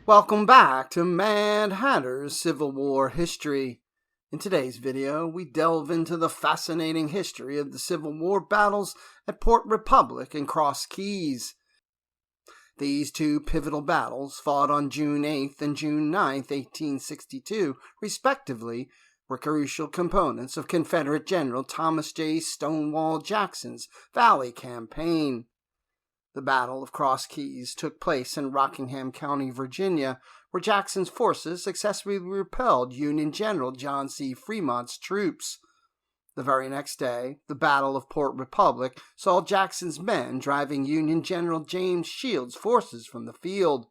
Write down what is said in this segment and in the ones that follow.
Welcome back to Mad Hatter's Civil War History. In today's video, we delve into the fascinating history of the Civil War battles at Port Republic and Cross Keys. These two pivotal battles, fought on June 8th and June 9th, 1862, respectively, were crucial components of Confederate General Thomas J. Stonewall Jackson's Valley Campaign. The Battle of Cross Keys took place in Rockingham County, Virginia, where Jackson's forces successfully repelled Union General John C. Frémont's troops. The very next day, the Battle of Port Republic saw Jackson's men driving Union General James Shields' forces from the field.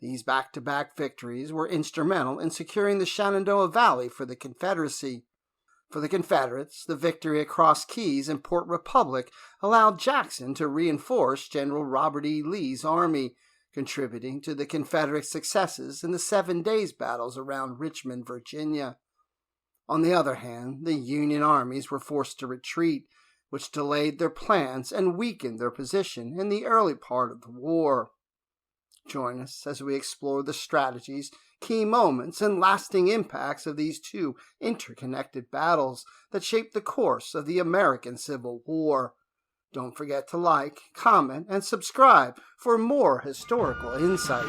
These back-to-back victories were instrumental in securing the Shenandoah Valley for the Confederacy. For the Confederates, the victory at Cross Keys and Port Republic allowed Jackson to reinforce General Robert E. Lee's army, contributing to the Confederate successes in the 7 days battles around Richmond, Virginia. On the other hand, the Union armies were forced to retreat, which delayed their plans and weakened their position in the early part of the war. Join us as we explore the strategies, key moments, and lasting impacts of these two interconnected battles that shaped the course of the American Civil War. Don't forget to like, comment, and subscribe for more historical insight.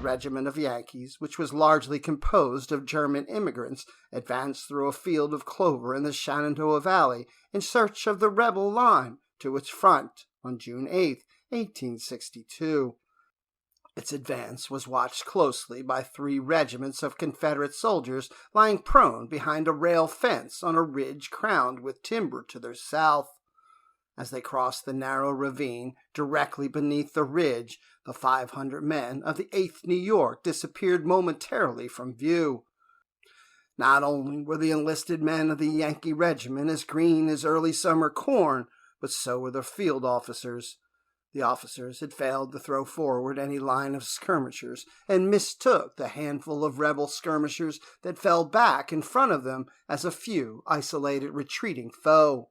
Regiment of Yankees, which was largely composed of German immigrants, advanced through a field of clover in the Shenandoah Valley in search of the rebel line to its front on June 8, 1862. Its advance was watched closely by 3 regiments of Confederate soldiers lying prone behind a rail fence on a ridge crowned with timber to their south. As they crossed the narrow ravine directly beneath the ridge, the 500 men of the 8th New York disappeared momentarily from view. Not only were the enlisted men of the Yankee regiment as green as early summer corn, but so were their field officers. The officers had failed to throw forward any line of skirmishers and mistook the handful of rebel skirmishers that fell back in front of them as a few isolated retreating foe.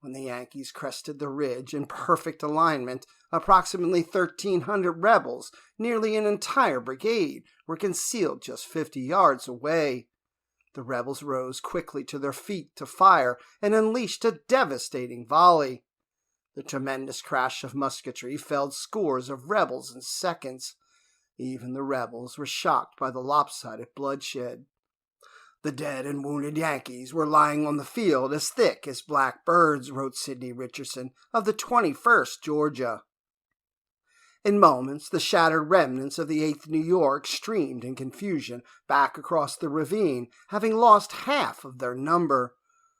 When the Yankees crested the ridge in perfect alignment, approximately 1,300 rebels, nearly an entire brigade, were concealed just 50 yards away. The rebels rose quickly to their feet to fire and unleashed a devastating volley. The tremendous crash of musketry felled scores of rebels in seconds. Even the rebels were shocked by the lopsided bloodshed. The dead and wounded Yankees were lying on the field as thick as black birds, wrote Sidney Richardson of the 21st Georgia. In moments, the shattered remnants of the 8th New York streamed in confusion back across the ravine, having lost half of their number.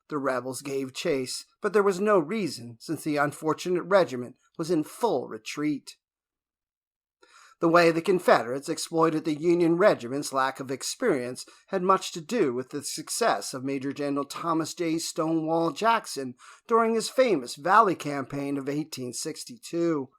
The rebels gave chase, but there was no reason, since the unfortunate regiment was in full retreat. The way the Confederates exploited the Union regiment's lack of experience had much to do with the success of Major General Thomas J. Stonewall Jackson during his famous Valley Campaign of 1862.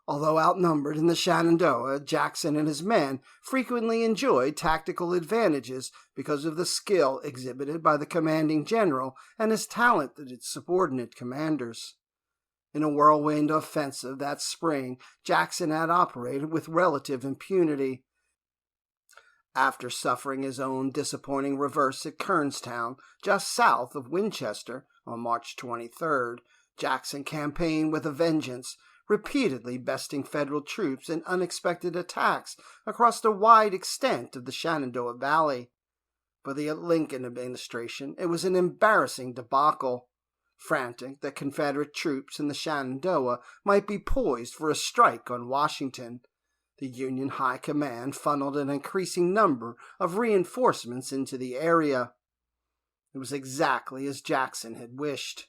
Although outnumbered in the Shenandoah, Jackson and his men frequently enjoyed tactical advantages because of the skill exhibited by the commanding general and his talented subordinate commanders. In a whirlwind offensive that spring, Jackson had operated with relative impunity. After suffering his own disappointing reverse at Kernstown, just south of Winchester, on March 23rd, Jackson campaigned with a vengeance, repeatedly besting Federal troops in unexpected attacks across the wide extent of the Shenandoah Valley. For the Lincoln administration, it was an embarrassing debacle. Frantic that Confederate troops in the Shenandoah might be poised for a strike on Washington, the Union High Command funneled an increasing number of reinforcements into the area. It was exactly as Jackson had wished.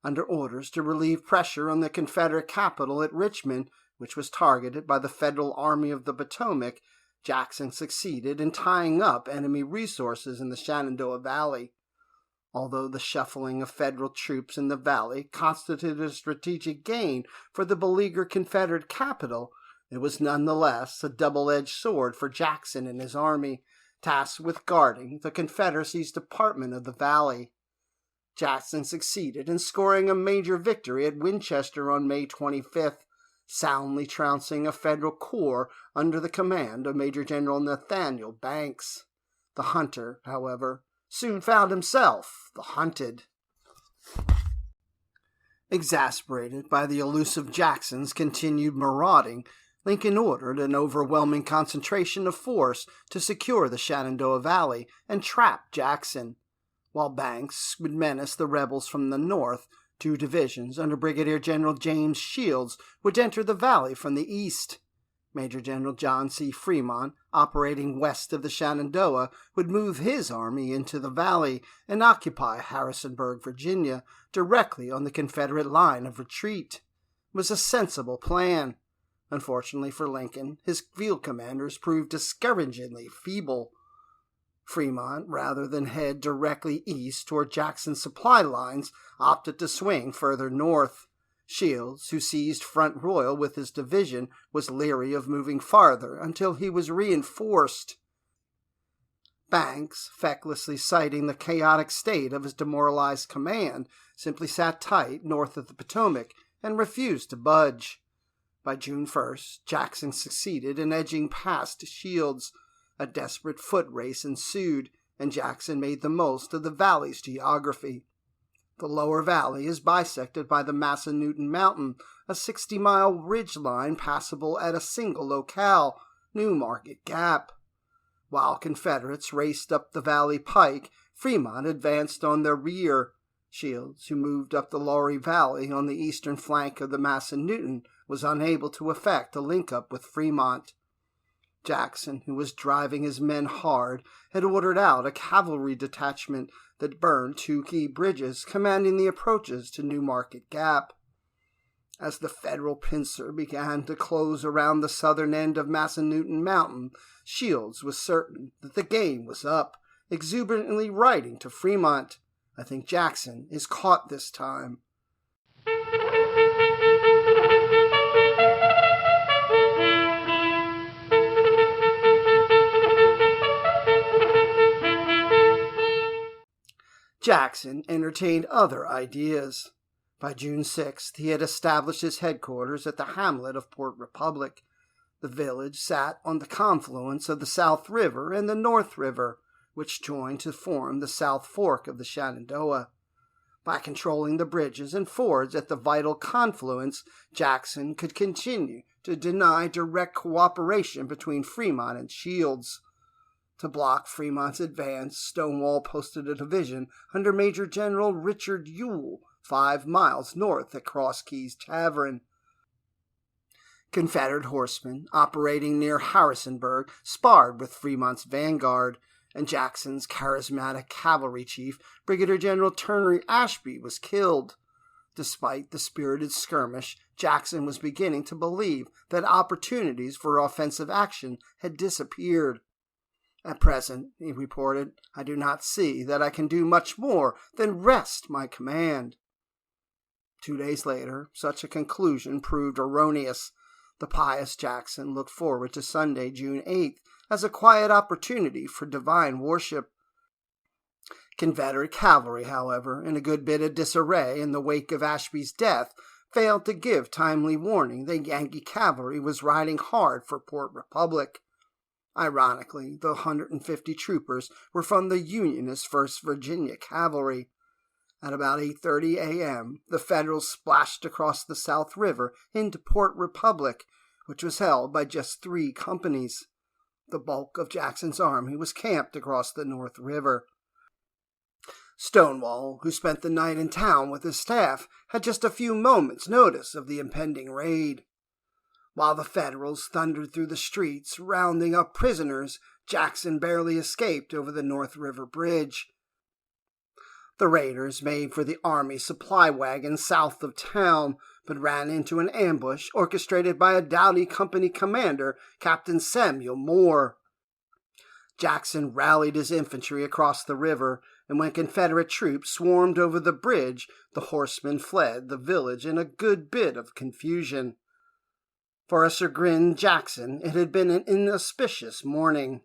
Under orders to relieve pressure on the Confederate capital at Richmond, which was targeted by the Federal Army of the Potomac, Jackson succeeded in tying up enemy resources in the Shenandoah Valley. Although the shuffling of Federal troops in the valley constituted a strategic gain for the beleaguered Confederate capital, It was nonetheless a double-edged sword for Jackson and his army, tasked with guarding the Confederacy's Department of the Valley. Jackson succeeded in scoring a major victory at Winchester on May 25th, soundly trouncing a Federal corps under the command of Major General Nathaniel Banks. The hunter, however, soon found himself the hunted. Exasperated by the elusive Jackson's continued marauding, Lincoln ordered an overwhelming concentration of force to secure the Shenandoah Valley and trap Jackson. While Banks would menace the rebels from the north, 2 divisions under Brigadier General James Shields would enter the valley from the east. Major General John C. Frémont, operating west of the Shenandoah, would move his army into the valley and occupy Harrisonburg, Virginia, directly on the Confederate line of retreat. It was a sensible plan. Unfortunately for Lincoln, his field commanders proved discouragingly feeble. Frémont, rather than head directly east toward Jackson's supply lines, opted to swing further north. Shields, who seized Front Royal with his division, was leery of moving farther until he was reinforced. Banks, fecklessly citing the chaotic state of his demoralized command, simply sat tight north of the Potomac and refused to budge. By June 1st, Jackson succeeded in edging past Shields. A desperate foot race ensued, and Jackson made the most of the valley's geography. The lower valley is bisected by the Massanutten Mountain, a 60-mile ridge line passable at a single locale, New Market Gap. While Confederates raced up the valley pike, Frémont advanced on their rear. Shields, who moved up the Laurie Valley on the eastern flank of the Massanutten, was unable to effect a link-up with Frémont. Jackson, who was driving his men hard, had ordered out a cavalry detachment that burned 2 key bridges commanding the approaches to New Market Gap. As the Federal pincer began to close around the southern end of Massanutten Mountain, Shields was certain that the game was up, exuberantly writing to Frémont, "I think Jackson is caught this time." Jackson entertained other ideas. By June 6th, he had established his headquarters at the hamlet of Port Republic. The village sat on the confluence of the South River and the North River, which joined to form the South Fork of the Shenandoah. By controlling the bridges and fords at the vital confluence, Jackson could continue to deny direct cooperation between Frémont and Shields. To block Frémont's advance, Stonewall posted a division under Major General Richard Ewell 5 miles north at Cross Keys Tavern. Confederate horsemen operating near Harrisonburg sparred with Frémont's vanguard, and Jackson's charismatic cavalry chief, Brigadier General Turner Ashby, was killed. Despite the spirited skirmish, Jackson was beginning to believe that opportunities for offensive action had disappeared. "At present," he reported, "I do not see that I can do much more than rest my command." 2 days later, such a conclusion proved erroneous. The pious Jackson looked forward to Sunday, June 8th, as a quiet opportunity for divine worship. Confederate cavalry, however, in a good bit of disarray in the wake of Ashby's death, failed to give timely warning that Yankee cavalry was riding hard for Port Republic. Ironically, the 150 troopers were from the Unionist 1st Virginia Cavalry. At about 8:30 a.m., the Federals splashed across the South River into Port Republic, which was held by just 3 companies. The bulk of Jackson's army was camped across the North River. Stonewall, who spent the night in town with his staff, had just a few moments' notice of the impending raid. While the Federals thundered through the streets, rounding up prisoners, Jackson barely escaped over the North River Bridge. The raiders made for the Army supply wagon south of town, but ran into an ambush orchestrated by a doughty company commander, Captain Samuel Moore. Jackson rallied his infantry across the river, and when Confederate troops swarmed over the bridge, the horsemen fled the village in a good bit of confusion. For a chagrined Jackson, it had been an inauspicious morning.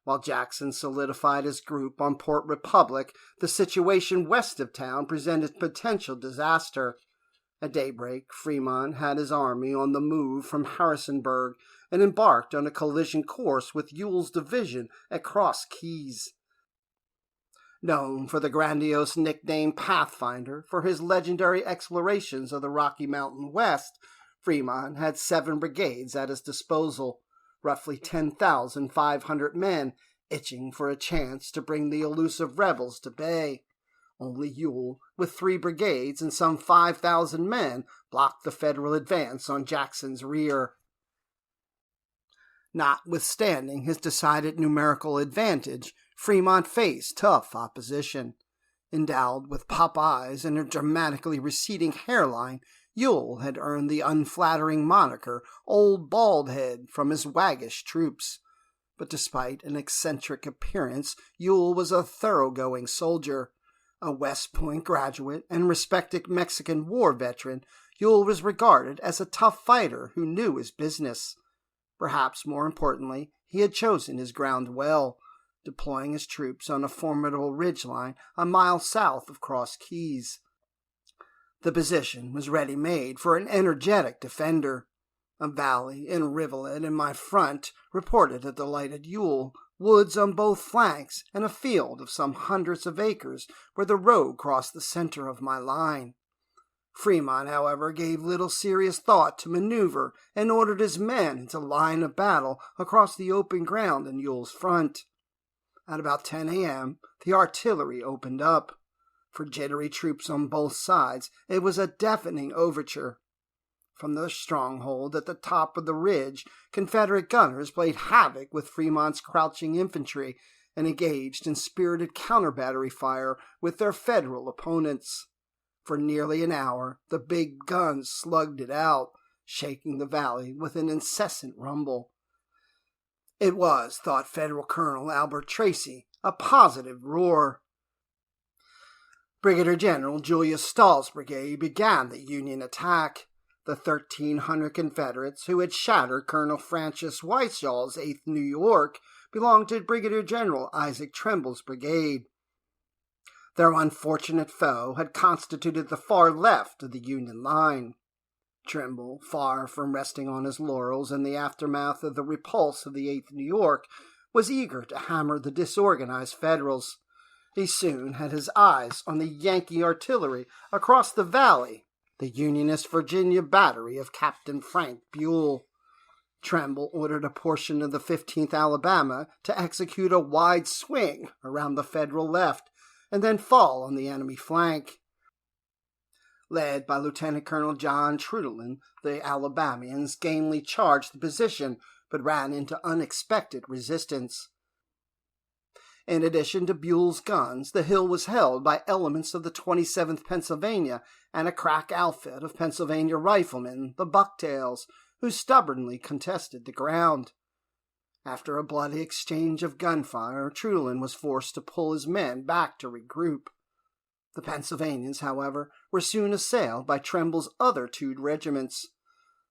While Jackson solidified his group on Port Republic, the situation west of town presented potential disaster. At daybreak, Frémont had his army on the move from Harrisonburg and embarked on a collision course with Ewell's division at Cross Keys. Known for the grandiose nickname Pathfinder for his legendary explorations of the Rocky Mountain West, Frémont had 7 brigades at his disposal, roughly 10,500 men, itching for a chance to bring the elusive rebels to bay. Only Ewell, with 3 brigades and some 5,000 men, blocked the Federal advance on Jackson's rear. Notwithstanding his decided numerical advantage, Frémont faced tough opposition. Endowed with pop eyes and a dramatically receding hairline, Ewell had earned the unflattering moniker Old Bald Head from his waggish troops. But despite an eccentric appearance, Ewell was a thoroughgoing soldier. A West Point graduate and respected Mexican War veteran, Ewell was regarded as a tough fighter who knew his business. Perhaps more importantly, he had chosen his ground well, deploying his troops on a formidable ridgeline a mile south of Cross Keys. The position was ready-made for an energetic defender. A valley and rivulet in my front reported a delighted Ewell, woods on both flanks, and a field of some hundreds of acres where the road crossed the center of my line. Frémont, however, gave little serious thought to maneuver and ordered his men into line of battle across the open ground in Ewell's front. At about 10 a.m., the artillery opened up. For jittery troops on both sides, it was a deafening overture. From the stronghold at the top of the ridge, Confederate gunners played havoc with Frémont's crouching infantry and engaged in spirited counter-battery fire with their Federal opponents. For nearly an hour, the big guns slugged it out, shaking the valley with an incessant rumble. It was, thought Federal Colonel Albert Tracy, a positive roar. Brigadier General Julius Stahl's brigade began the Union attack. The 1,300 Confederates who had shattered Colonel Francis Whiteshaw's 8th New York belonged to Brigadier General Isaac Trimble's brigade. Their unfortunate foe had constituted the far left of the Union line. Trimble, far from resting on his laurels in the aftermath of the repulse of the 8th New York, was eager to hammer the disorganized Federals. He soon had his eyes on the Yankee artillery across the valley, the Unionist Virginia battery of Captain Frank Buell. Trimble ordered a portion of the 15th Alabama to execute a wide swing around the Federal left and then fall on the enemy flank. Led by Lieutenant Colonel John Trudelin, the Alabamians gamely charged the position but ran into unexpected resistance. In addition to Buell's guns, the hill was held by elements of the 27th Pennsylvania and a crack outfit of Pennsylvania riflemen, the Bucktails, who stubbornly contested the ground. After a bloody exchange of gunfire, Trudelin was forced to pull his men back to regroup. The Pennsylvanians, however, were soon assailed by Trimble's other 2 regiments.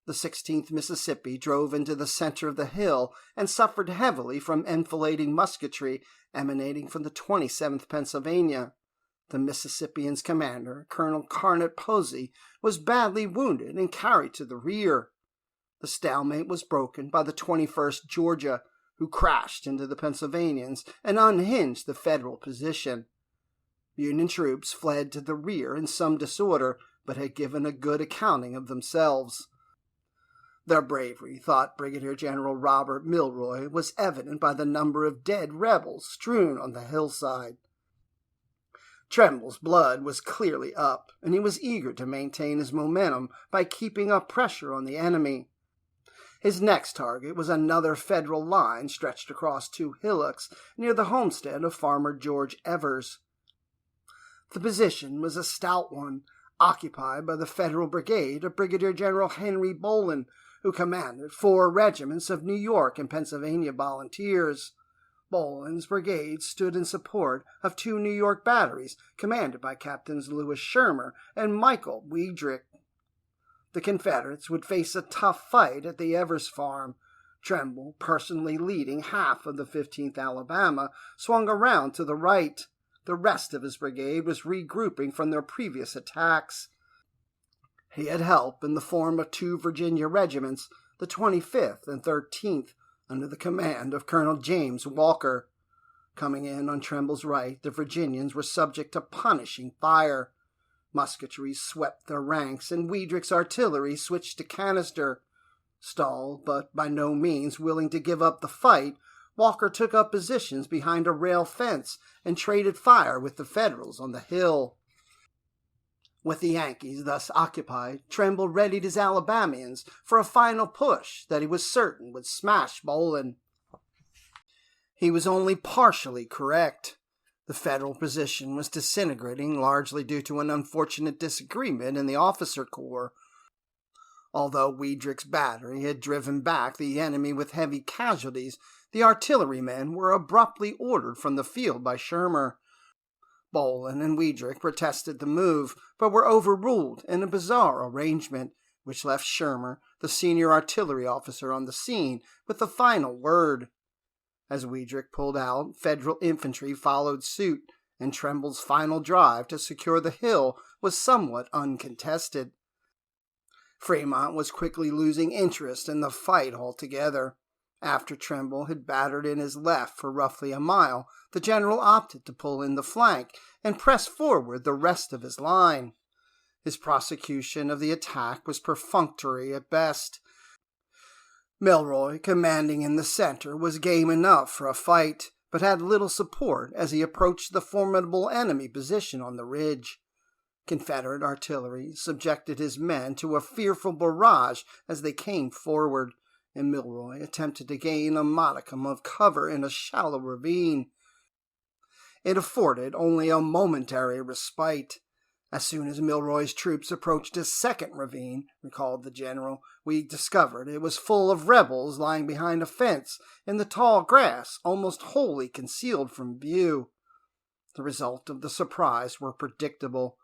The 16th Mississippi drove into the center of the hill and suffered heavily from enfilading musketry emanating from the 27th Pennsylvania. The Mississippians' commander, Colonel Carnot Posey, was badly wounded and carried to the rear. The stalemate was broken by the 21st Georgia, who crashed into the Pennsylvanians and unhinged the Federal position. Union troops fled to the rear in some disorder, but had given a good accounting of themselves. Their bravery, thought Brigadier General Robert Milroy, was evident by the number of dead rebels strewn on the hillside. Trimble's blood was clearly up, and he was eager to maintain his momentum by keeping up pressure on the enemy. His next target was another Federal line stretched across 2 hillocks near the homestead of Farmer George Evers. The position was a stout one, occupied by the Federal brigade of Brigadier General Henry Bolin, who commanded 4 regiments of New York and Pennsylvania volunteers. Bolin's brigade stood in support of 2 New York batteries commanded by Captains Lewis Shermer and Michael Weidrich. the Confederates would face a tough fight at the Evers Farm. Tremble, personally leading half of the 15th Alabama, swung around to the right. The rest of his brigade was regrouping from their previous attacks. He had help in the form of 2 Virginia regiments, the 25th and 13th, under the command of Colonel James Walker. Coming in on Tremble's right, the Virginians were subject to punishing fire. Musketry swept their ranks, and Weidrick's artillery switched to canister. Stalled, but by no means willing to give up the fight, Walker took up positions behind a rail fence and traded fire with the Federals on the hill. With the Yankees thus occupied, Tremble readied his Alabamians for a final push that he was certain would smash Bolin. He was only partially correct. The Federal position was disintegrating largely due to an unfortunate disagreement in the officer corps. Although Weidrick's battery had driven back the enemy with heavy casualties, the artillerymen were abruptly ordered from the field by Shermer. Bolin and Weidrick protested the move, but were overruled in a bizarre arrangement, which left Shermer, the senior artillery officer on the scene, with the final word. As Weidrick pulled out, Federal infantry followed suit, and Tremble's final drive to secure the hill was somewhat uncontested. Frémont was quickly losing interest in the fight altogether. After Tremble had battered in his left for roughly a mile, the general opted to pull in the flank and press forward the rest of his line. His prosecution of the attack was perfunctory at best. Milroy, commanding in the center, was game enough for a fight, but had little support as he approached the formidable enemy position on the ridge. Confederate artillery subjected his men to a fearful barrage as they came forward, and Milroy attempted to gain a modicum of cover in a shallow ravine. It afforded only a momentary respite. As soon as Milroy's troops approached a second ravine, recalled the general, we discovered it was full of rebels lying behind a fence in the tall grass, almost wholly concealed from view. The result of the surprise were predictable.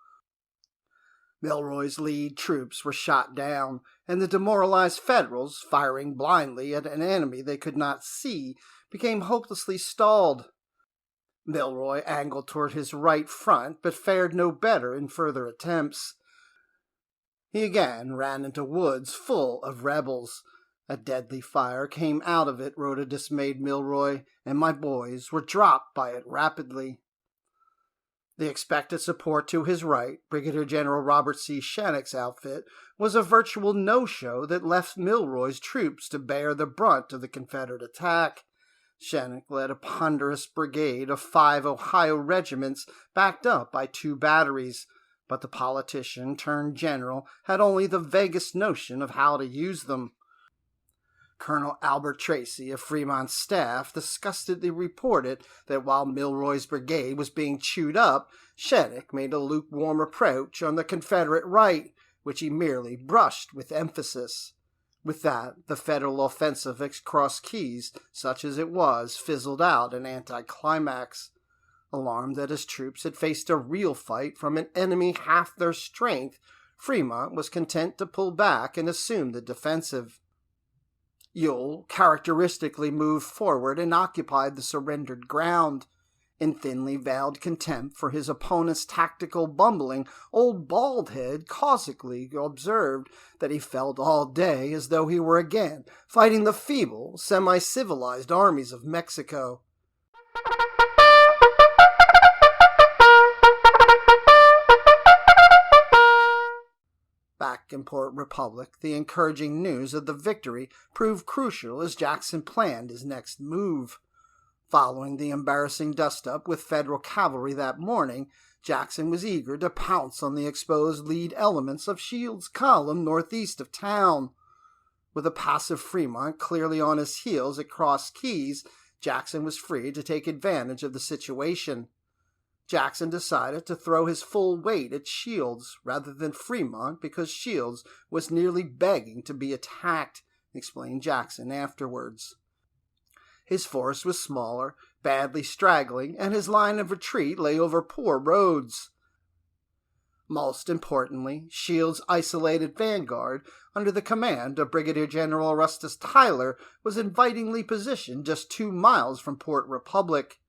Milroy's lead troops were shot down, and the demoralized Federals, firing blindly at an enemy they could not see, became hopelessly stalled. Milroy angled toward his right front, but fared no better in further attempts. He again ran into woods full of rebels. A deadly fire came out of it, wrote a dismayed Milroy, and my boys were dropped by it rapidly. The expected support to his right, Brigadier General Robert C. Shannock's outfit, was a virtual no-show that left Milroy's troops to bear the brunt of the Confederate attack. Shannock led a ponderous brigade of 5 Ohio regiments backed up by 2 batteries, but the politician-turned-general had only the vaguest notion of how to use them. Colonel Albert Tracy of Frémont's staff disgustedly reported that while Milroy's brigade was being chewed up, Shannock made a lukewarm approach on the Confederate right, which he merely brushed with emphasis. With that, the Federal offensive across Keys, such as it was, fizzled out in anticlimax. Alarmed that his troops had faced a real fight from an enemy half their strength, Frémont was content to pull back and assume the defensive. Ewell characteristically moved forward and occupied the surrendered ground. In thinly veiled contempt for his opponent's tactical bumbling, old Baldhead caustically observed that he felt all day as though he were again fighting the feeble, semi-civilized armies of Mexico. Back in Port Republic, the encouraging news of the victory proved crucial as Jackson planned his next move. Following the embarrassing dust-up with Federal cavalry that morning, Jackson was eager to pounce on the exposed lead elements of Shields' column northeast of town. With a passive Frémont clearly on his heels at Cross Keys, Jackson was free to take advantage of the situation. Jackson decided to throw his full weight at Shields rather than Frémont because Shields was nearly begging to be attacked, explained Jackson afterwards. His force was smaller, badly straggling, and his line of retreat lay over poor roads. Most importantly, Shields' isolated vanguard, under the command of Brigadier General Augustus Tyler, was invitingly positioned just 2 miles from Port Republic.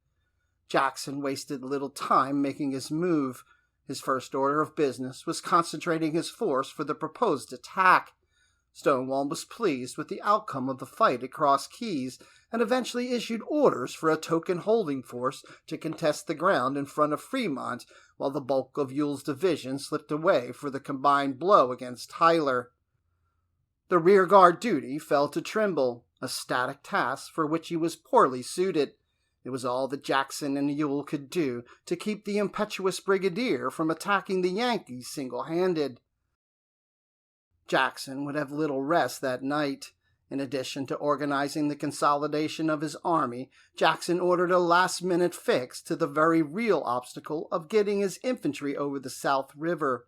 Jackson wasted little time making his move. His first order of business was concentrating his force for the proposed attack. Stonewall was pleased with the outcome of the fight at Cross Keys and eventually issued orders for a token holding force to contest the ground in front of Frémont, while the bulk of Ewell's division slipped away for the combined blow against Tyler. The rearguard duty fell to Trimble, a static task for which he was poorly suited. It was all that Jackson and Ewell could do to keep the impetuous brigadier from attacking the Yankees single-handed. Jackson would have little rest that night. In addition to organizing the consolidation of his army, Jackson ordered a last-minute fix to the very real obstacle of getting his infantry over the South River.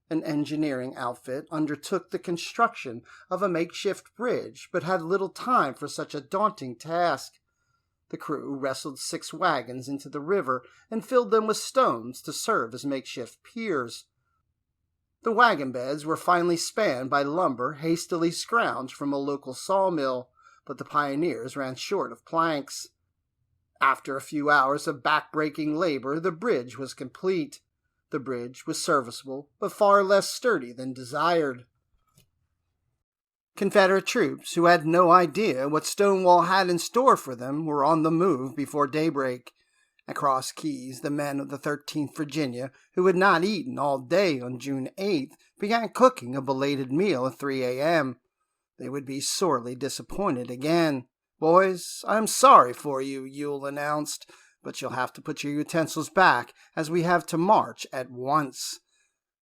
An engineering outfit undertook the construction of a makeshift bridge, but had little time for such a daunting task. The crew wrestled 6 wagons into the river and filled them with stones to serve as makeshift piers. The wagon beds were finally spanned by lumber hastily scrounged from a local sawmill, but the pioneers ran short of planks. After a few hours of back-breaking labor, the bridge was complete. The bridge was serviceable, but far less sturdy than desired. Confederate troops, who had no idea what Stonewall had in store for them, were on the move before daybreak. At Cross Keys, the men of the 13th Virginia, who had not eaten all day on June 8th, began cooking a belated meal at 3 a.m. They would be sorely disappointed again. "Boys, I am sorry for you," Ewell announced, "but you'll have to put your utensils back, as we have to march at once."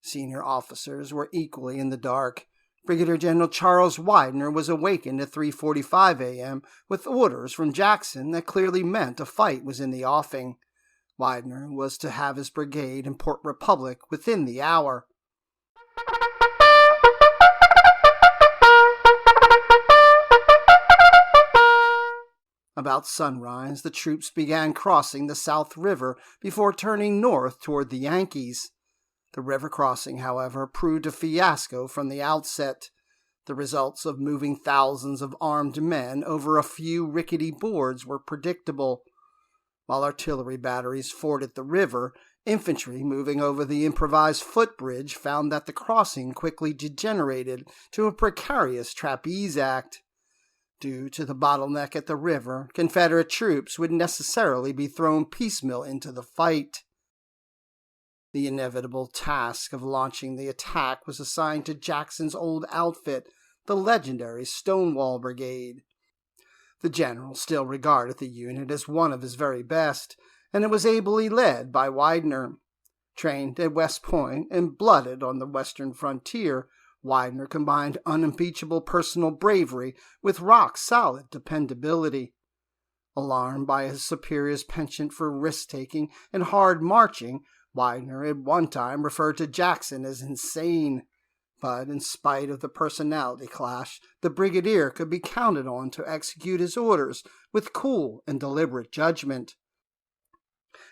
Senior officers were equally in the dark. Brigadier General Charles Widener was awakened at 3:45 a.m. with orders from Jackson that clearly meant a fight was in the offing. Widener was to have his brigade in Port Republic within the hour. About sunrise, the troops began crossing the South River before turning north toward the Yankees. The river crossing, however, proved a fiasco from the outset. The results of moving thousands of armed men over a few rickety boards were predictable. While artillery batteries forded the river, infantry moving over the improvised footbridge found that the crossing quickly degenerated to a precarious trapeze act. Due to the bottleneck at the river, Confederate troops would necessarily be thrown piecemeal into the fight. The inevitable task of launching the attack was assigned to Jackson's old outfit, the legendary Stonewall Brigade. The general still regarded the unit as one of his very best, and it was ably led by Widener. Trained at West Point and blooded on the western frontier, Widener combined unimpeachable personal bravery with rock-solid dependability. Alarmed by his superior's penchant for risk-taking and hard marching, Widener at one time referred to Jackson as insane. But in spite of the personality clash, the brigadier could be counted on to execute his orders with cool and deliberate judgment.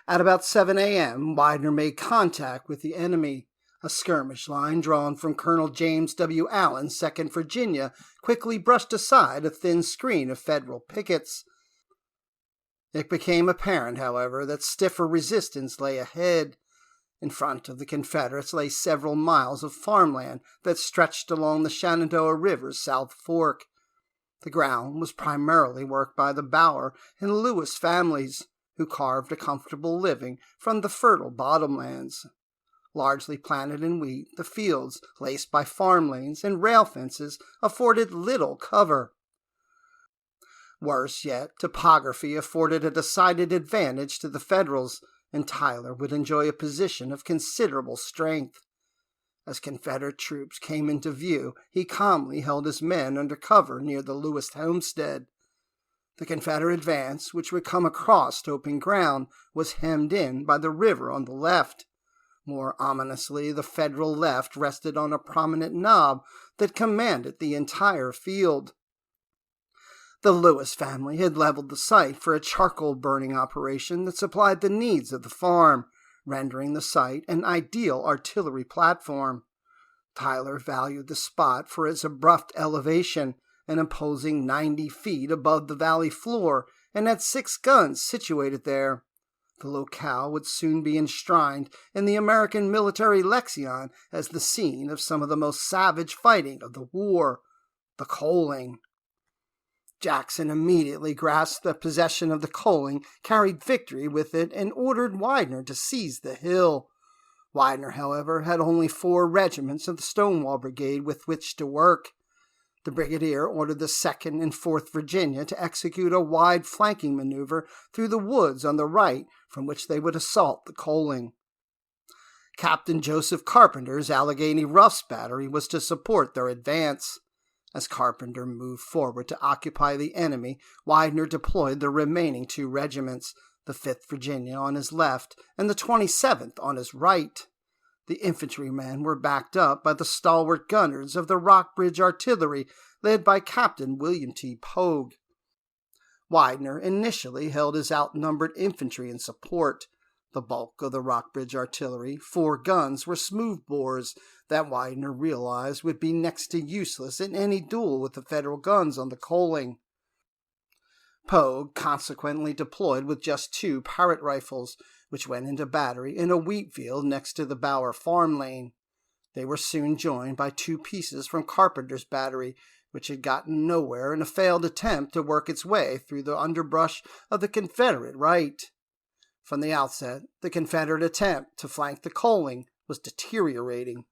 At about 7 a.m., Widener made contact with the enemy. A skirmish line drawn from Colonel James W. Allen's 2nd Virginia quickly brushed aside a thin screen of Federal pickets. It became apparent, however, that stiffer resistance lay ahead. In front of the Confederates lay several miles of farmland that stretched along the Shenandoah River's South Fork. The ground was primarily worked by the Bower and Lewis families, who carved a comfortable living from the fertile bottomlands. Largely planted in wheat, the fields, laced by farm lanes and rail fences, afforded little cover. Worse yet, topography afforded a decided advantage to the Federals, and Tyler would enjoy a position of considerable strength. As Confederate troops came into view, he calmly held his men under cover near the Lewis homestead. The Confederate advance, which would come across open ground, was hemmed in by the river on the left. More ominously, the Federal left rested on a prominent knob that commanded the entire field. The Lewis family had leveled the site for a charcoal burning operation that supplied the needs of the farm. rendering the site an ideal artillery platform. Tyler valued the spot for its abrupt elevation, an imposing 90 feet above the valley floor, and had 6 guns situated there. The locale would soon be enshrined in the American military lexicon as the scene of some of the most savage fighting of the war, the coaling. Jackson immediately grasped the possession of the coaling, carried victory with it, and ordered Widener to seize the hill. Widener, however, had only 4 regiments of the Stonewall Brigade with which to work. The brigadier ordered the 2nd and 4th Virginia to execute a wide flanking maneuver through the woods on the right, from which they would assault the coaling. Captain Joseph Carpenter's Allegheny Roughs battery was to support their advance. As Carpenter moved forward to occupy the enemy, Widener deployed the remaining 2 regiments, the 5th Virginia on his left and the 27th on his right. The infantrymen were backed up by the stalwart gunners of the Rockbridge Artillery, led by Captain William T. Pogue. Widener initially held his outnumbered infantry in support. The bulk of the Rockbridge Artillery, 4 guns, were smoothbores that Widener realized would be next to useless in any duel with the Federal guns on the coaling. Pogue consequently deployed with just 2 Parrott rifles, which went into battery in a wheat field next to the Bower farm lane. They were soon joined by 2 pieces from Carpenter's battery, which had gotten nowhere in a failed attempt to work its way through the underbrush of the Confederate right. From the outset, the Confederate attempt to flank the coaling was deteriorating.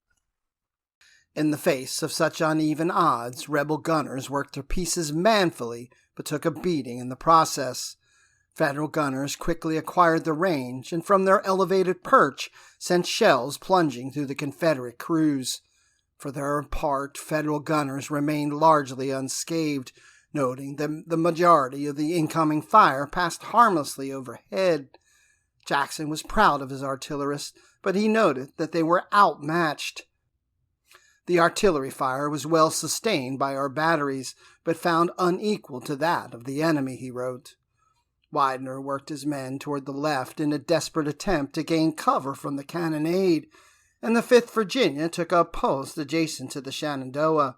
In the face of such uneven odds, rebel gunners worked their pieces manfully, but took a beating in the process. Federal gunners quickly acquired the range, and from their elevated perch sent shells plunging through the Confederate crews. For their part, Federal gunners remained largely unscathed, noting that the majority of the incoming fire passed harmlessly overhead. Jackson was proud of his artillerists, but he noted that they were outmatched. The artillery fire was well sustained by our batteries, but found unequal to that of the enemy, he wrote. Widener worked his men toward the left in a desperate attempt to gain cover from the cannonade, and the 5th Virginia took up post adjacent to the Shenandoah.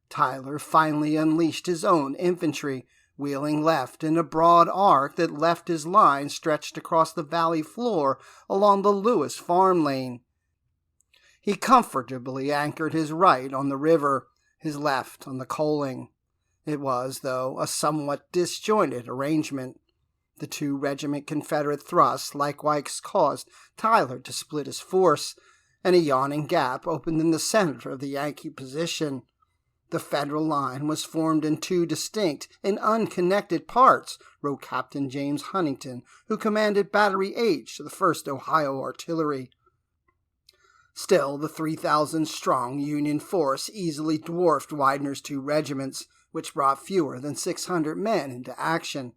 Tyler finally unleashed his own infantry, wheeling left in a broad arc that left his line stretched across the valley floor along the Lewis farm lane. He comfortably anchored his right on the river, his left on the coaling. It was, though, a somewhat disjointed arrangement. The 2-regiment Confederate thrust likewise caused Tyler to split his force, and a yawning gap opened in the center of the Yankee position. The Federal line was formed in 2 distinct and unconnected parts, wrote Captain James Huntington, who commanded Battery H of the 1st Ohio Artillery. Still, the 3,000-strong Union force easily dwarfed Widener's 2 regiments, which brought fewer than 600 men into action.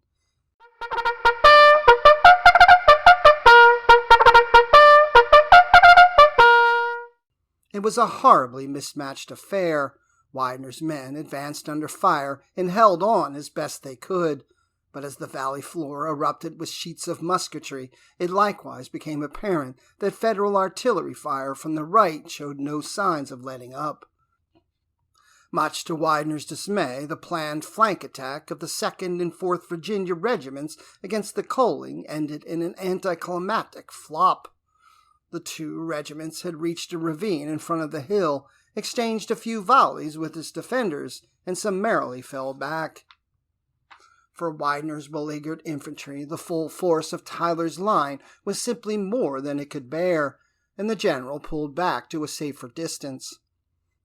It was a horribly mismatched affair. Widener's men advanced under fire and held on as best they could, but as the valley floor erupted with sheets of musketry, it likewise became apparent that Federal artillery fire from the right showed no signs of letting up. Much to Widener's dismay, the planned flank attack of the 2nd and 4th Virginia regiments against the coaling ended in an anticlimactic flop. The 2 regiments had reached a ravine in front of the hill, exchanged a few volleys with its defenders, and summarily fell back. For Widener's beleaguered infantry, the full force of Tyler's line was simply more than it could bear, and the general pulled back to a safer distance.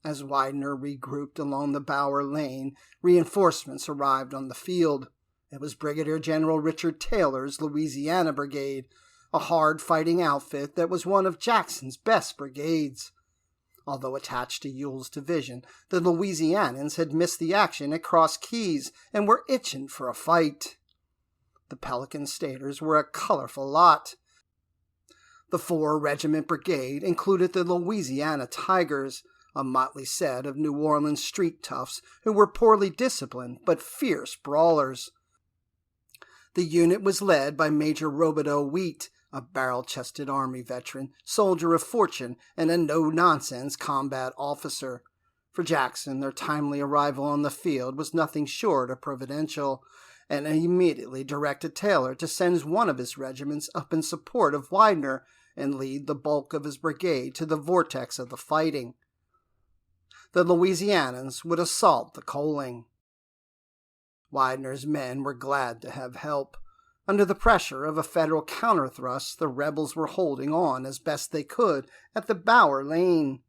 As Widener regrouped along the Bower Lane, reinforcements arrived on the field. It was Brigadier General Richard Taylor's Louisiana Brigade, a hard-fighting outfit that was one of Jackson's best brigades. Although attached to Ewell's division, the Louisianians had missed the action at Cross Keys and were itching for a fight. The Pelican Staters were a colorful lot. The 4-regiment brigade included the Louisiana Tigers, a motley set of New Orleans street toughs who were poorly disciplined but fierce brawlers. The unit was led by Major Robideau Wheat, a barrel-chested Army veteran, soldier of fortune, and a no-nonsense combat officer. For Jackson, their timely arrival on the field was nothing short of providential, and he immediately directed Taylor to send one of his regiments up in support of Widener and lead the bulk of his brigade to the vortex of the fighting. The Louisianians would assault the Coiming. Widener's men were glad to have help. Under the pressure of a Federal counterthrust, the rebels were holding on as best they could at the Bower Lane.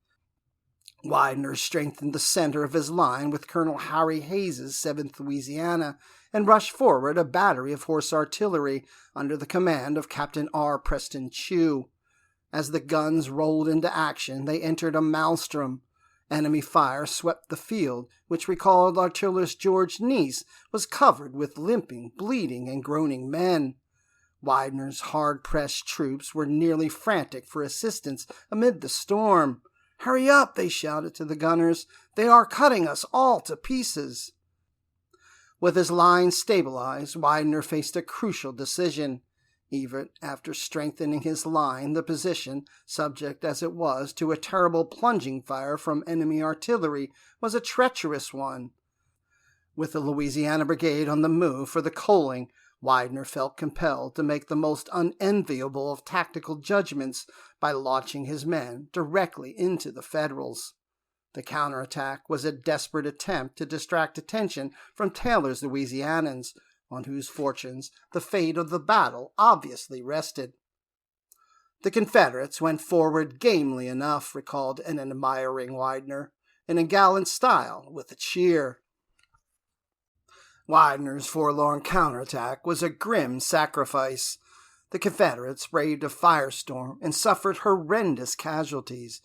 Widener strengthened the center of his line with Colonel Harry Hayes's 7th Louisiana and rushed forward a battery of horse artillery under the command of Captain R. Preston Chew. As the guns rolled into action, they entered a maelstrom. Enemy fire swept the field, which recalled artillerist George Neese was covered with limping, bleeding, and groaning men. Widener's hard-pressed troops were nearly frantic for assistance amid the storm. "Hurry up," they shouted to the gunners. "They are cutting us all to pieces." With his line stabilized, Widener faced a crucial decision. Even after strengthening his line, the position, subject as it was to a terrible plunging fire from enemy artillery, was a treacherous one. With the Louisiana Brigade on the move for the Coiming, Widener felt compelled to make the most unenviable of tactical judgments by launching his men directly into the Federals. The counterattack was a desperate attempt to distract attention from Taylor's Louisianians, on whose fortunes the fate of the battle obviously rested. "The Confederates went forward gamely enough," recalled an admiring Widener, "in a gallant style, with a cheer." Widener's forlorn counterattack was a grim sacrifice. The Confederates braved a firestorm and suffered horrendous casualties.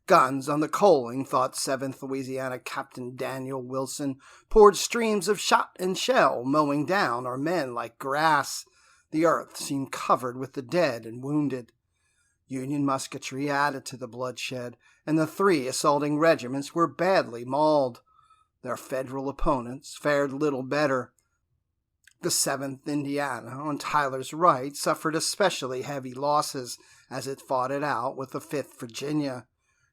Guns on the Coiming, thought 7th Louisiana Captain Daniel Wilson, poured streams of shot and shell, mowing down our men like grass. The earth seemed covered with the dead and wounded. Union musketry added to the bloodshed, and the 3 assaulting regiments were badly mauled. Their Federal opponents fared little better. The 7th Indiana, on Tyler's right, suffered especially heavy losses as it fought it out with the 5th Virginia.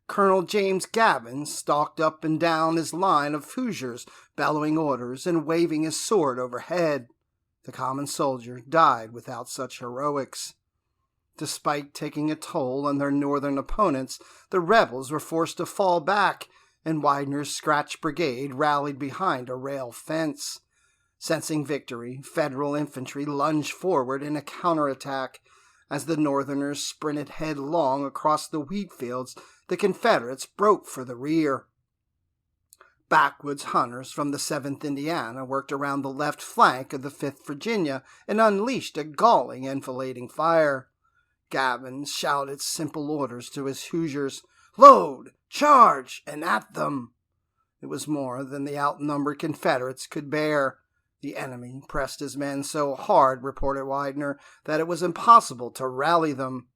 Colonel James Gavin stalked up and down his line of Hoosiers, bellowing orders and waving his sword overhead. The common soldier died without such heroics. Despite taking a toll on their northern opponents, the rebels were forced to fall back, and Widener's scratch brigade rallied behind a rail fence. Sensing victory, Federal infantry lunged forward in a counterattack. As the Northerners sprinted headlong across the wheat fields, the Confederates broke for the rear. Backwoods hunters from the 7th Indiana worked around the left flank of the 5th Virginia and unleashed a galling enfilading fire. Gavin shouted simple orders to his Hoosiers: "Load, charge, and at them!" It was more than the outnumbered Confederates could bear. The enemy pressed his men so hard, reported Widener, that it was impossible to rally them.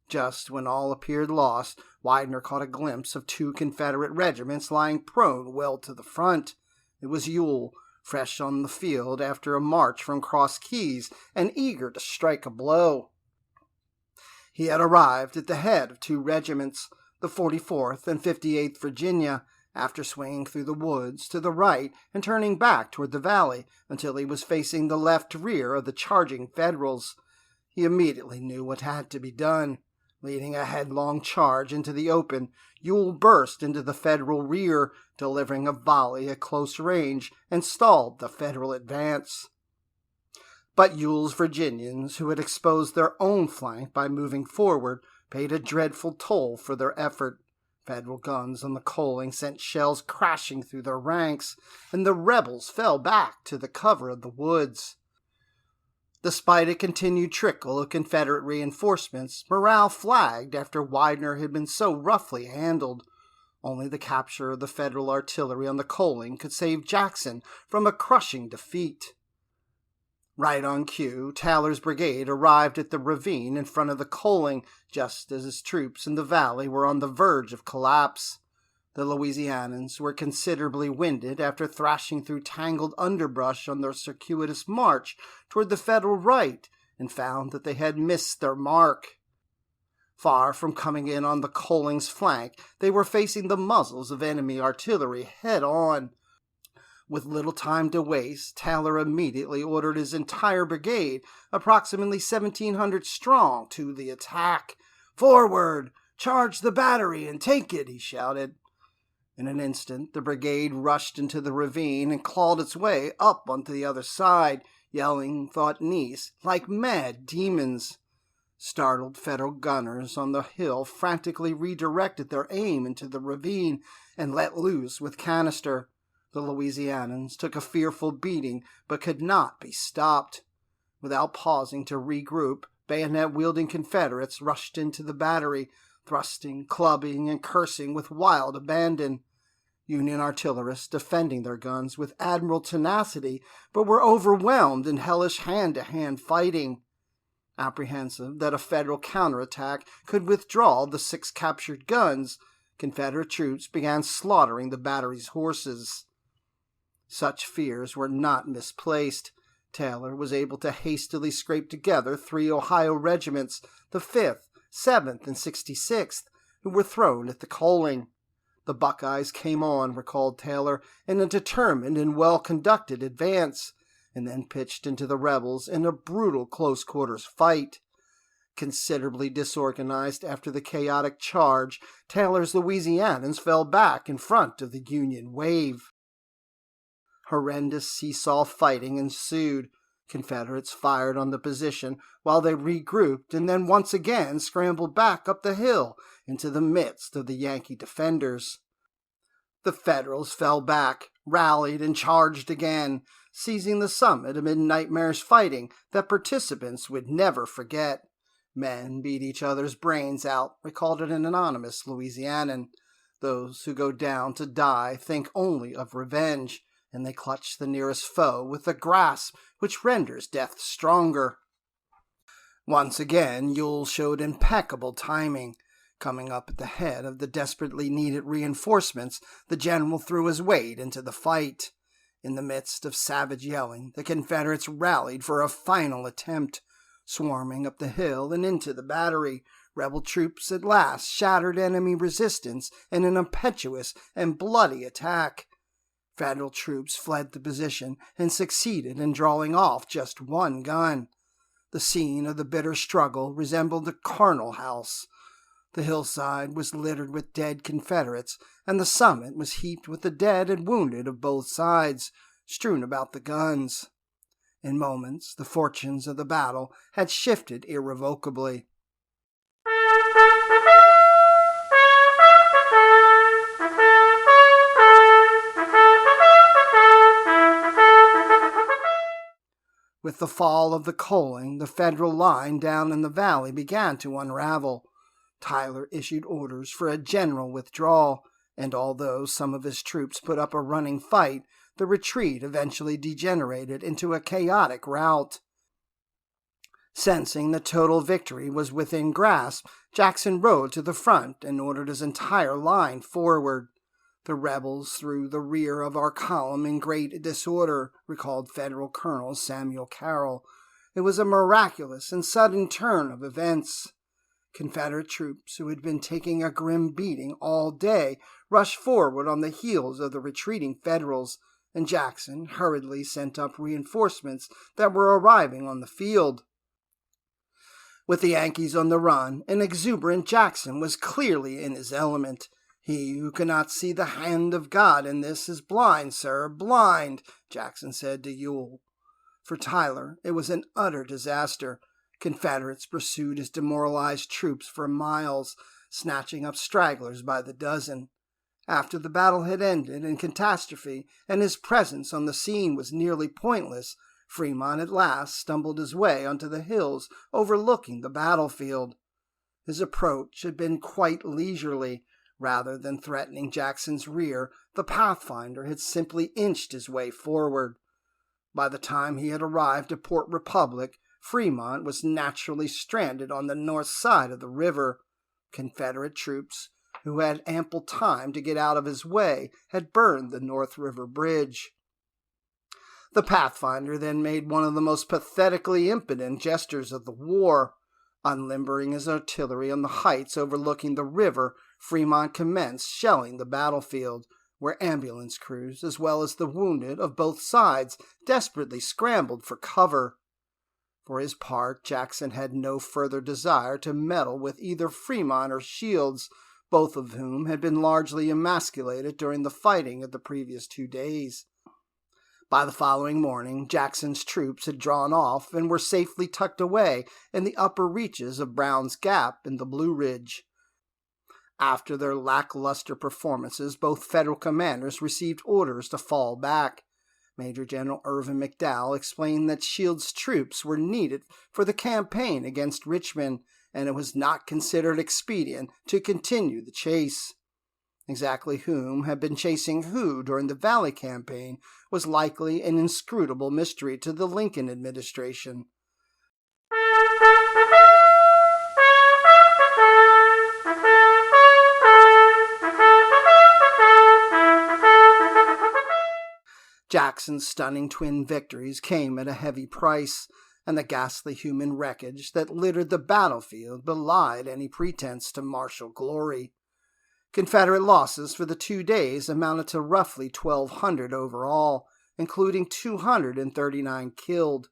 Just when all appeared lost, Widener caught a glimpse of 2 Confederate regiments lying prone well to the front. It was Ewell, fresh on the field after a march from Cross Keys and eager to strike a blow. He had arrived at the head of 2 regiments, the 44th and 58th Virginia, after swinging through the woods to the right and turning back toward the valley until he was facing the left rear of the charging Federals. He immediately knew what had to be done. Leading a headlong charge into the open, Ewell burst into the Federal rear, delivering a volley at close range, and stalled the Federal advance. But Ewell's Virginians, who had exposed their own flank by moving forward, paid a dreadful toll for their effort. Federal guns on the Coiming sent shells crashing through their ranks, and the rebels fell back to the cover of the woods. Despite a continued trickle of Confederate reinforcements, morale flagged after Widener had been so roughly handled. Only the capture of the Federal artillery on the Coiming could save Jackson from a crushing defeat. Right on cue, Taylor's brigade arrived at the ravine in front of the Coiming just as his troops in the valley were on the verge of collapse. The Louisianians were considerably winded after thrashing through tangled underbrush on their circuitous march toward the Federal right, and found that they had missed their mark. Far from coming in on the Coiming's flank, they were facing the muzzles of enemy artillery head-on. With little time to waste, Taylor immediately ordered his entire brigade, approximately 1,700 strong, to the attack. "Forward! Charge the battery and take it!" he shouted. In an instant, the brigade rushed into the ravine and clawed its way up onto the other side, yelling, thought Nice, like mad demons. Startled Federal gunners on the hill frantically redirected their aim into the ravine and let loose with canister. The Louisianians took a fearful beating, but could not be stopped. Without pausing to regroup, bayonet-wielding Confederates rushed into the battery, thrusting, clubbing, and cursing with wild abandon. Union artillerists defending their guns with admirable tenacity, but were overwhelmed in hellish hand-to-hand fighting. Apprehensive that a Federal counterattack could withdraw the 6 captured guns, Confederate troops began slaughtering the battery's horses. Such fears were not misplaced. Taylor was able to hastily scrape together 3 Ohio regiments, the 5th, 7th, and 66th, who were thrown at the Coiming. The Buckeyes came on, recalled Taylor, in a determined and well-conducted advance, and then pitched into the rebels in a brutal close-quarters fight. Considerably disorganized after the chaotic charge, Taylor's Louisianians fell back in front of the Union wave. Horrendous seesaw fighting ensued. Confederates fired on the position while they regrouped and then once again scrambled back up the hill into the midst of the Yankee defenders. The Federals fell back, rallied, and charged again, seizing the summit amid nightmarish fighting that participants would never forget. Men beat each other's brains out, recalled an anonymous Louisianan. Those who go down to die think only of revenge, and they clutch the nearest foe with a grasp which renders death stronger. Once again, Ewell showed impeccable timing. Coming up at the head of the desperately needed reinforcements, the general threw his weight into the fight. In the midst of savage yelling, the Confederates rallied for a final attempt. Swarming up the hill and into the battery, rebel troops at last shattered enemy resistance in an impetuous and bloody attack. Federal troops fled the position and succeeded in drawing off just 1 gun. The scene of the bitter struggle resembled a charnel house. The hillside was littered with dead Confederates, and the summit was heaped with the dead and wounded of both sides, strewn about the guns. In moments, the fortunes of the battle had shifted irrevocably. With the fall of the Coiming, the Federal line down in the valley began to unravel. Tyler issued orders for a general withdrawal, and although some of his troops put up a running fight, the retreat eventually degenerated into a chaotic rout. Sensing that total victory was within grasp, Jackson rode to the front and ordered his entire line forward. "The rebels threw the rear of our column in great disorder," recalled Federal Colonel Samuel Carroll. "It was a miraculous and sudden turn of events." Confederate troops, who had been taking a grim beating all day, rushed forward on the heels of the retreating Federals, and Jackson hurriedly sent up reinforcements that were arriving on the field. With the Yankees on the run, an exuberant Jackson was clearly in his element. "He who cannot see the hand of God in this is blind, sir, blind," Jackson said to Ewell. For Tyler, it was an utter disaster. Confederates pursued his demoralized troops for miles, snatching up stragglers by the dozen. After the battle had ended in catastrophe and his presence on the scene was nearly pointless, Frémont at last stumbled his way onto the hills overlooking the battlefield. His approach had been quite leisurely. Rather than threatening Jackson's rear, the Pathfinder had simply inched his way forward. By the time he had arrived at Port Republic, Frémont was naturally stranded on the north side of the river. Confederate troops, who had ample time to get out of his way, had burned the North River Bridge. The Pathfinder then made one of the most pathetically impotent gestures of the war. Unlimbering his artillery on the heights overlooking the river, Frémont commenced shelling the battlefield, where ambulance crews, as well as the wounded of both sides, desperately scrambled for cover. For his part, Jackson had no further desire to meddle with either Frémont or Shields, both of whom had been largely emasculated during the fighting of the previous 2 days. By the following morning, Jackson's troops had drawn off and were safely tucked away in the upper reaches of Brown's Gap in the Blue Ridge. After their lackluster performances, both Federal commanders received orders to fall back. Major General Irvin McDowell explained that Shields' troops were needed for the campaign against Richmond, and it was not considered expedient to continue the chase. Exactly whom had been chasing who during the Valley Campaign was likely an inscrutable mystery to the Lincoln administration. Jackson's stunning twin victories came at a heavy price, and the ghastly human wreckage that littered the battlefield belied any pretense to martial glory. Confederate losses for the 2 days amounted to roughly 1,200 overall, including 239 killed.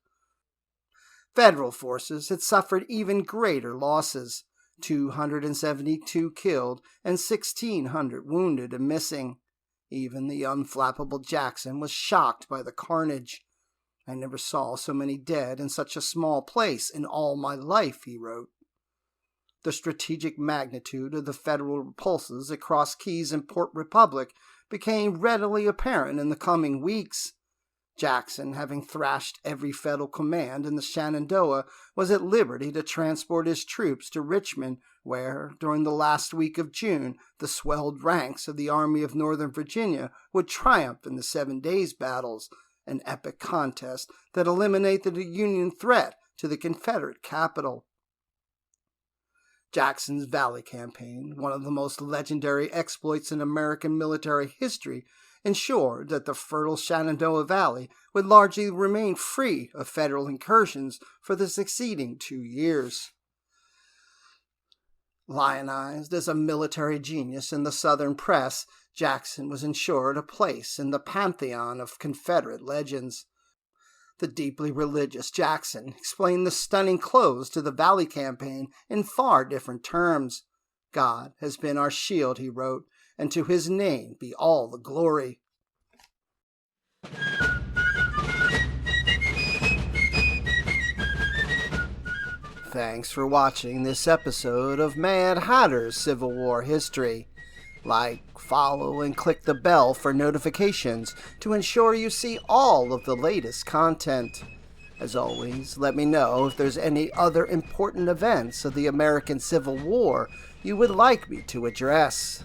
Federal forces had suffered even greater losses, 272 killed and 1,600 wounded and missing. Even the unflappable Jackson was shocked by the carnage. "I never saw so many dead in such a small place in all my life," he wrote. The strategic magnitude of the Federal repulses at Cross Keys and Port Republic became readily apparent in the coming weeks. Jackson, having thrashed every Federal command in the Shenandoah, was at liberty to transport his troops to Richmond, where, during the last week of June, the swelled ranks of the Army of Northern Virginia would triumph in the 7 Days battles, an epic contest that eliminated the Union threat to the Confederate capital. Jackson's Valley Campaign, one of the most legendary exploits in American military history, ensured that the fertile Shenandoah Valley would largely remain free of Federal incursions for the succeeding 2 years. Lionized as a military genius in the Southern press, Jackson was ensured a place in the pantheon of Confederate legends. The deeply religious Jackson explained the stunning close to the Valley Campaign in far different terms. "God has been our shield," he wrote, "and to his name be all the glory." Thanks for watching this episode of Mad Hatter's Civil War History. Like, follow, and click the bell for notifications to ensure you see all of the latest content. As always, let me know if there's any other important events of the American Civil War you would like me to address.